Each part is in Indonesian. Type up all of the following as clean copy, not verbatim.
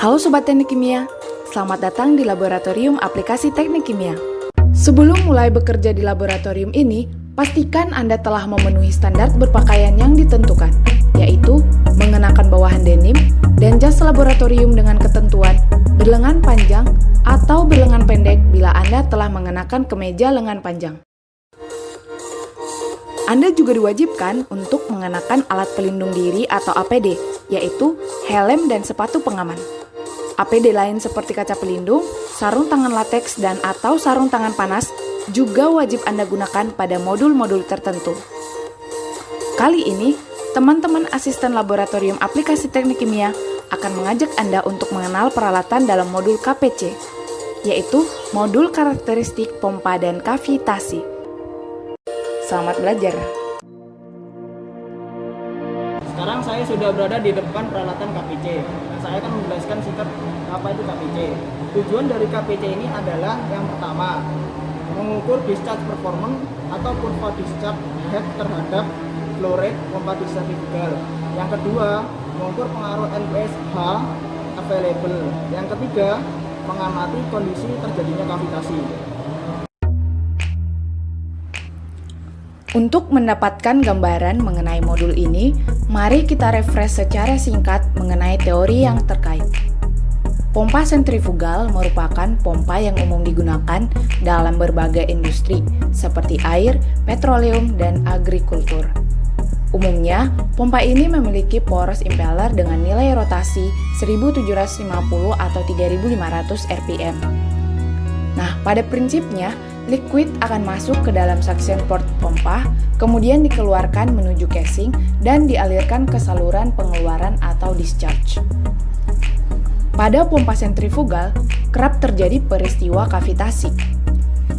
Halo Sobat Teknik Kimia, selamat datang di Laboratorium Aplikasi Teknik Kimia. Sebelum mulai bekerja di laboratorium ini, pastikan Anda telah memenuhi standar berpakaian yang ditentukan, yaitu mengenakan bawahan denim dan jas laboratorium dengan ketentuan berlengan panjang atau berlengan pendek bila Anda telah mengenakan kemeja lengan panjang. Anda juga diwajibkan untuk mengenakan alat pelindung diri atau APD, yaitu helm dan sepatu pengaman. APD lain seperti kaca pelindung, sarung tangan lateks, dan atau sarung tangan panas juga wajib Anda gunakan pada modul-modul tertentu. Kali ini, teman-teman asisten laboratorium aplikasi teknik kimia akan mengajak Anda untuk mengenal peralatan dalam modul KPC, yaitu modul karakteristik pompa dan kavitasi. Selamat belajar! Sekarang saya sudah berada di depan peralatan KPC. Saya akan menjelaskan singkat apa itu KPC. Tujuan dari KPC ini adalah yang pertama, mengukur discharge performance atau kurva discharge head terhadap flow rate pompa discharge. Yang kedua, mengukur pengaruh NPSH available. Yang ketiga, mengamati kondisi terjadinya kavitasi. Untuk mendapatkan gambaran mengenai modul ini, mari kita refresh secara singkat mengenai teori yang terkait. Pompa sentrifugal merupakan pompa yang umum digunakan dalam berbagai industri, seperti air, petroleum, dan agrikultur. Umumnya, pompa ini memiliki poros impeller dengan nilai rotasi 1750 atau 3500 rpm. Nah, pada prinsipnya, liquid akan masuk ke dalam suction port pompa, kemudian dikeluarkan menuju casing dan dialirkan ke saluran pengeluaran atau discharge. Pada pompa sentrifugal, kerap terjadi peristiwa kavitasi,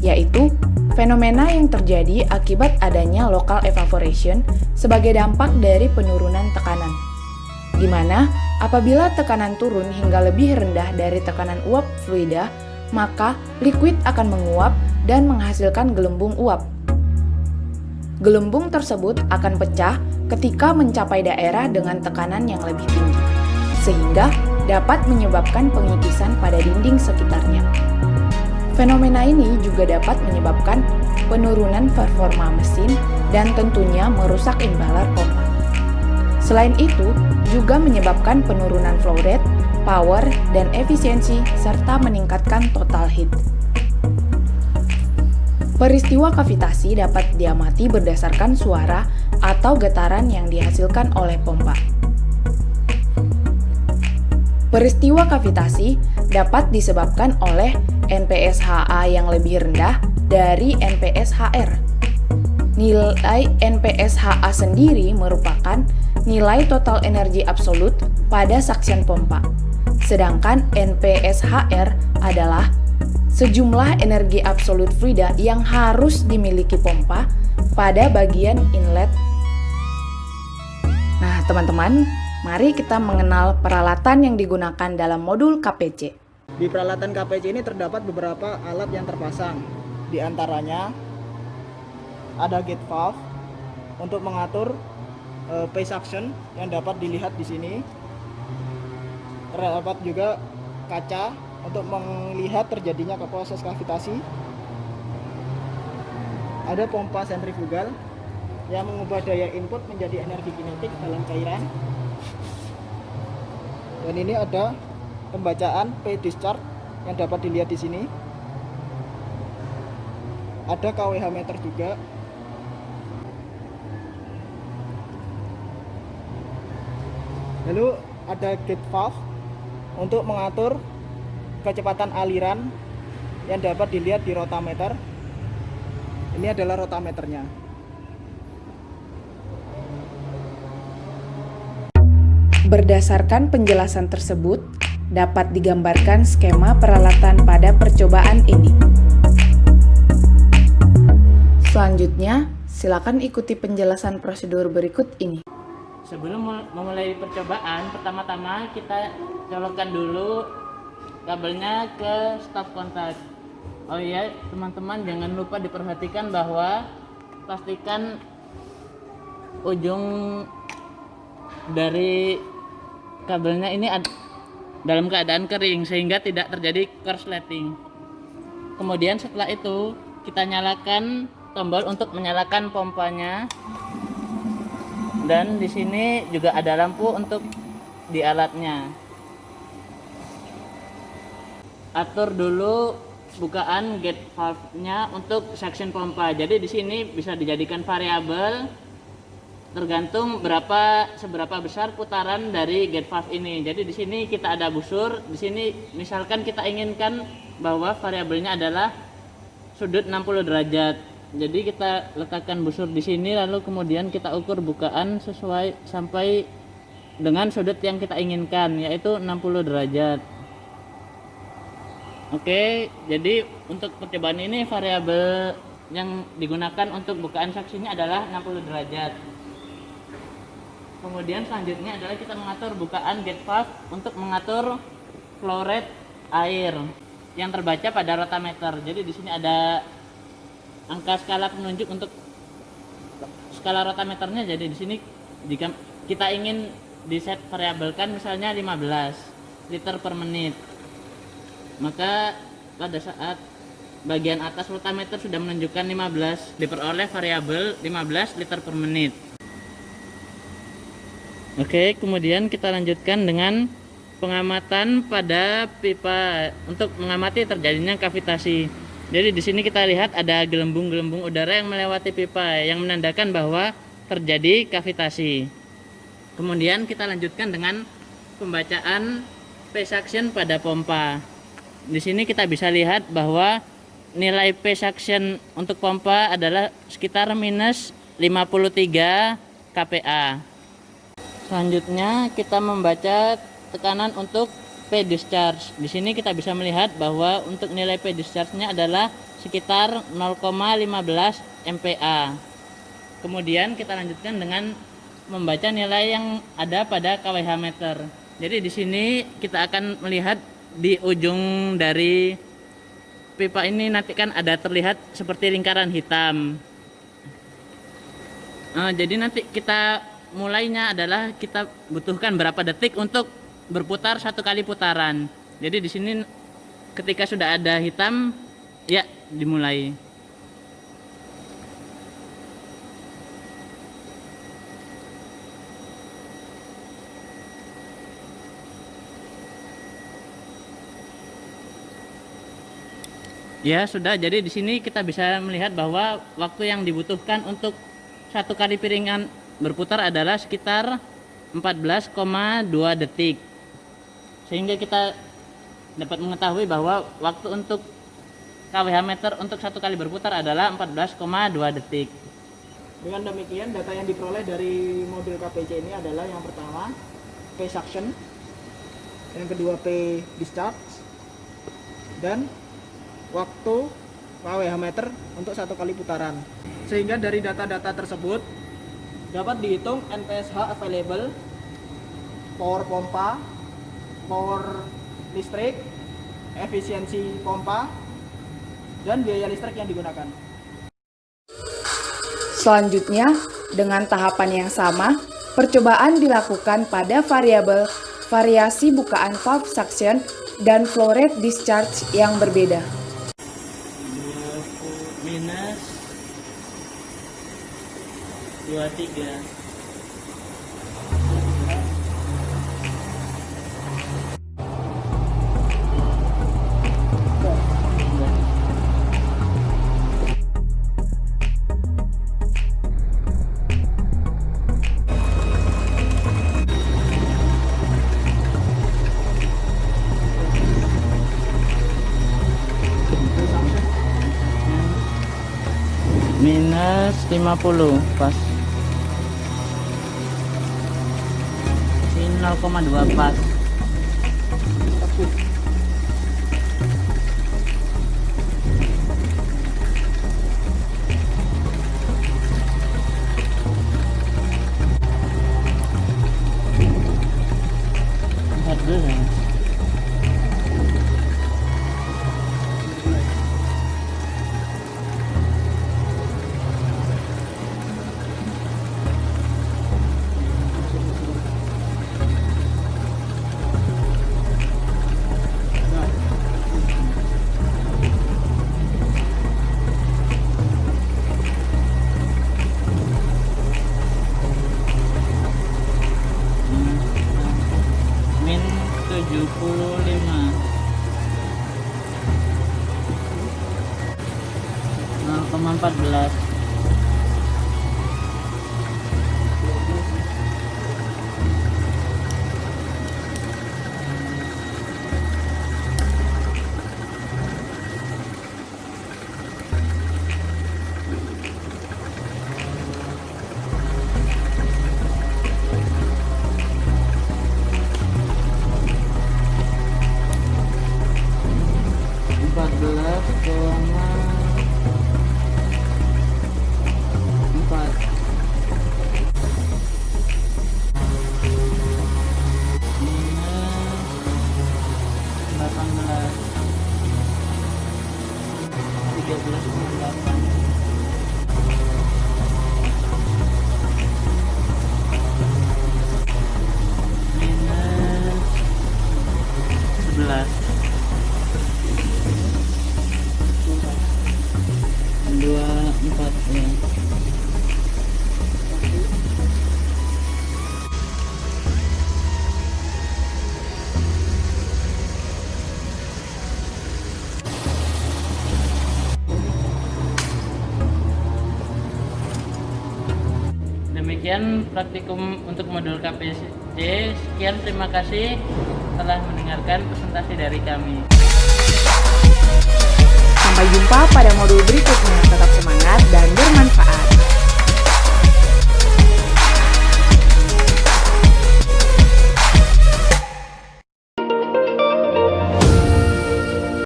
yaitu fenomena yang terjadi akibat adanya local evaporation sebagai dampak dari penurunan tekanan, di mana apabila tekanan turun hingga lebih rendah dari tekanan uap fluida, maka liquid akan menguap dan menghasilkan gelembung uap. Gelembung tersebut akan pecah ketika mencapai daerah dengan tekanan yang lebih tinggi, sehingga dapat menyebabkan pengikisan pada dinding sekitarnya. Fenomena ini juga dapat menyebabkan penurunan performa mesin dan tentunya merusak impeller pompa. Selain itu, juga menyebabkan penurunan flow rate, power, dan efisiensi, serta meningkatkan total heat. Peristiwa kavitasi dapat diamati berdasarkan suara atau getaran yang dihasilkan oleh pompa. Peristiwa kavitasi dapat disebabkan oleh NPSHA yang lebih rendah dari NPSHR. Nilai NPSHA sendiri merupakan nilai total energi absolut pada suction pompa, sedangkan NPSHR adalah sejumlah energi absolut fluida yang harus dimiliki pompa pada bagian inlet. Nah, teman-teman, mari kita mengenal peralatan yang digunakan dalam modul KPC. Di peralatan KPC ini terdapat beberapa alat yang terpasang. Di antaranya ada gate valve untuk mengatur phase suction yang dapat dilihat di sini. Terdapat juga kaca untuk melihat terjadinya proses kavitasi. Ada pompa sentrifugal yang mengubah daya input menjadi energi kinetik dalam cairan. Dan ini ada pembacaan P discharge yang dapat dilihat di sini. Ada KWH meter juga. Lalu ada gate valve untuk mengatur kecepatan aliran yang dapat dilihat di rotameter. Ini adalah rotameternya. Berdasarkan penjelasan tersebut, dapat digambarkan skema peralatan pada percobaan ini. Selanjutnya, silakan ikuti penjelasan prosedur berikut ini. Sebelum memulai percobaan, pertama-tama kita colokkan dulu kabelnya ke stop kontak. Oh iya, teman-teman jangan lupa diperhatikan bahwa pastikan ujung dari kabelnya ini dalam keadaan kering sehingga tidak terjadi korsleting. Kemudian setelah itu kita nyalakan tombol untuk menyalakan pompanya, dan di sini juga ada lampu untuk di alatnya. Atur dulu bukaan gate valve-nya untuk suction pompa. Jadi di sini bisa dijadikan variabel tergantung seberapa besar putaran dari gate valve ini. Jadi di sini kita ada busur. Di sini misalkan kita inginkan bahwa variabelnya adalah sudut 60 derajat. Jadi kita letakkan busur di sini, lalu kemudian kita ukur bukaan sesuai sampai dengan sudut yang kita inginkan, yaitu 60 derajat. Oke, jadi untuk percobaan ini variabel yang digunakan untuk bukaan saksinya adalah 60 derajat. Kemudian selanjutnya adalah kita mengatur bukaan gate valve untuk mengatur flow rate air yang terbaca pada rotameter. Jadi di sini ada angka skala penunjuk untuk skala rotameternya. Jadi di sini jika kita ingin diset variabelkan misalnya 15 liter per menit, maka pada saat bagian atas rotameter sudah menunjukkan 15, diperoleh variabel 15 liter per menit. Oke, kemudian kita lanjutkan dengan pengamatan pada pipa untuk mengamati terjadinya kavitasi. Jadi di sini kita lihat ada gelembung-gelembung udara yang melewati pipa yang menandakan bahwa terjadi kavitasi. Kemudian kita lanjutkan dengan pembacaan P-suction pada pompa. Di sini kita bisa lihat bahwa nilai P-suction untuk pompa adalah sekitar minus 53 kPa. Selanjutnya kita membaca tekanan untuk P-discharge. Di sini kita bisa melihat bahwa untuk nilai P-discharge-nya adalah sekitar 0,15 MPa. Kemudian kita lanjutkan dengan membaca nilai yang ada pada KWH meter. Jadi di sini kita akan melihat di ujung dari pipa ini nanti kan ada terlihat seperti lingkaran hitam. Jadi nanti kita mulainya adalah kita butuhkan berapa detik untuk berputar satu kali putaran. Jadi di sini ketika sudah ada hitam, ya dimulai. Ya sudah, jadi di sini kita bisa melihat bahwa waktu yang dibutuhkan untuk satu kali piringan berputar adalah sekitar 14,2 detik. Sehingga kita dapat mengetahui bahwa waktu untuk KWH meter untuk satu kali berputar adalah 14,2 detik. Dengan demikian data yang diperoleh dari modul KPC ini adalah yang pertama P-suction, yang kedua P-discharge, dan waktu KWH meter untuk satu kali putaran. Sehingga dari data-data tersebut dapat dihitung NPSH available, power pompa, power listrik, efisiensi pompa, dan biaya listrik yang digunakan. Selanjutnya, dengan tahapan yang sama, percobaan dilakukan pada variabel variasi bukaan valve suction dan flow rate discharge yang berbeda. Minus 23. Minus 50 pas. Ini 0,2 pas. Lihat dulu ya. 75. 0,14. 14,4 11 24 ya. Demikian praktikum untuk modul KPC. Sekian, terima kasih telah mendengarkan presentasi dari kami. Sampai jumpa pada modul berikutnya. Tetap semangat dan bermanfaat.